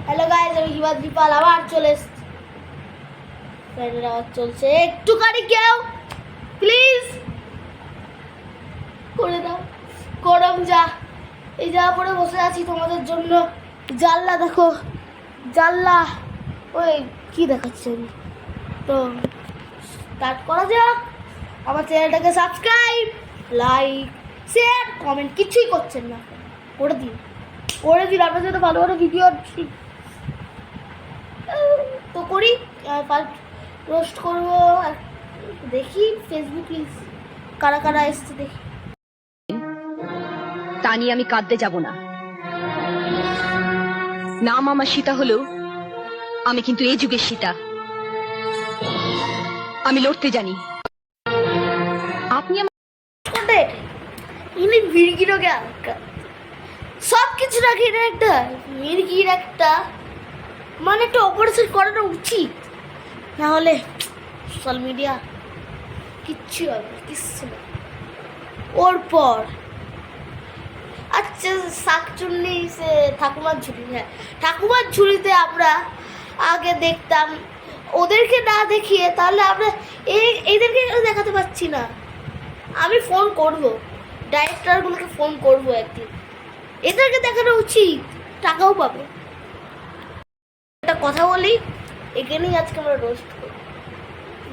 Hello guys, আমি হিমাদ্রি পাল আবার চলে এসেছি। ফ্রেন্ডের আওয়াজ চলছে, একটুখানি কেউ প্লিজ করে দাও। গরম যা, এই জায়গা পরে বসে আছি তোমাদের জন্য। জানলা দেখো, জানলা ওই কি দেখাচ্ছে আমি। তো স্টার্ট করা যাক। আমার চ্যানেলটাকে সাবস্ক্রাইব, লাইক, শেয়ার, কমেন্ট কিছুই করছেন না, করে দিন আপনার জন্য ভালো ভালো ভিডিও তো করি। পোস্ট করবো, দেখি ফেসবুক কারা কারা এসছে দেখি। তা নিয়ে আমি কাঁদতে যাব না। নাম আমার সীতা হলেও আমি কিন্তু এই যুগের সীতা। আমি লড়তে জানি। আপনি সব কিছু রাখি, এটা একটা মির্গির একটা মানে একটা অপারেশন করানো উচিত, না হলে সোশ্যাল মিডিয়া কিচ্ছু হবে না, কিচ্ছু না। ওর পর আচ্ছা, শাকচুন্নি সে ঠাকুমার ঝুড়ি, হ্যাঁ ঠাকুমার ঝুড়িতে আমরা আগে দেখতাম। ওদেরকে না দেখিয়ে তাহলে আমরা এদেরকে দেখাতে পাচ্ছি না। আমি ফোন করব, ডাইরেক্টরগুলোকে ফোন করব একদিন, এদেরকে দেখানো উচিত, টাকাও পাবে। একটা কথা বলি, এখানেই আজকে আমরা রোস্ট করি,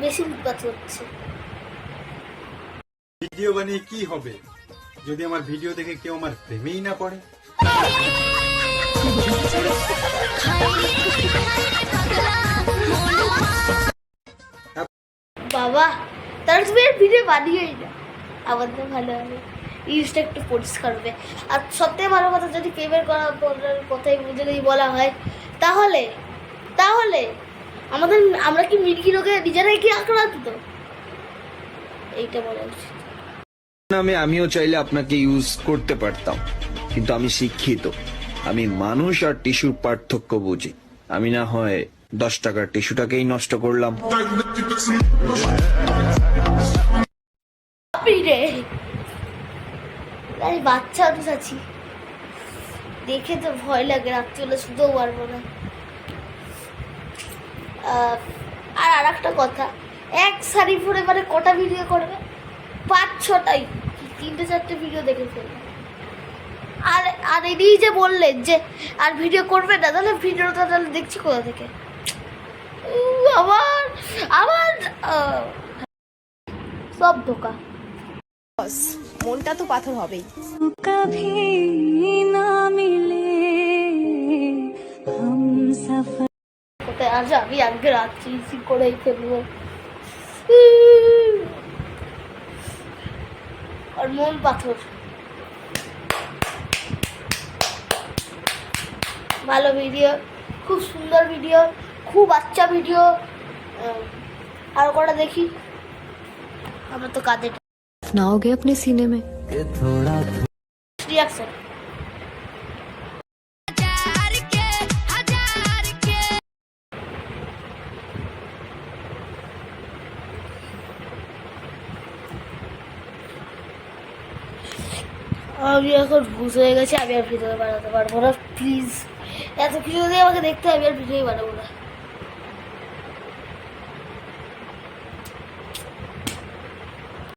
বেশি উৎপাত হচ্ছে। ভিডিও বানিয়ে কি হবে যদি আমার ভিডিও দেখে কেউ আমার প্রেমেই না পড়ে? বাবা, তাহলে তুমি আর ভিডিও বানিয়েই না, আমাদের ভালো হবে, ইউজটা একটু পরিষ্কার হবে। আর সবথেকে ভালো কথা, যদি প্রেমের কথাই যদি বলা হয় তাহলে তাহলে আমরা কি মির্গি রোগে নিজেরাই কি আক্রান্ত, এইটা বলা উচিত। আমিও চাইলে আপনাকে ইউজ করতে পারতাম, কিন্তু আমি শিক্ষিত, আমি মানুষ আর টিস্যুর পার্থক্য বুঝি। আমি না হয় 10 টাকার টিস্যুটাকেই নষ্ট করলাম। বাচ্চা আছি, দেখে তো ভয় লাগে, রাত্রি হলে শুতেও পারবো না। আর একটা কথা, এক শাড়ি পরে মানে কটা ভিডিও করবে? 5-6টাই, 3-4টে ভিডিও দেখে ফেলবে। আর এদিকে যে বললেন যে আর ভিডিও করবে না, তাহলে ভিডিওটা তাহলে দেখছি কোথা থেকে? আবার সব ধোকা। মনটা তো পাথর হবেই। कभी ना मिले हम सफर। কোথায় আজ আমি আজকে রাত্রি করেই ফেলবো। আর মন পাথর। ভালো ভিডিও, খুব সুন্দর ভিডিও, খুব আচ্ছা ভিডিও। আর কটা দেখি, আমরা তো কাঁদে अपनाओगे अपने सीने में। রিয়াকশন। আমি এখন ভুল হয়ে গেছি, আমি আর ভিডিও বানাতে পারবো না। প্লিজ, এত কিছু যদি আমাকে দেখতে হবে, আর ভিডিও বানাবো না।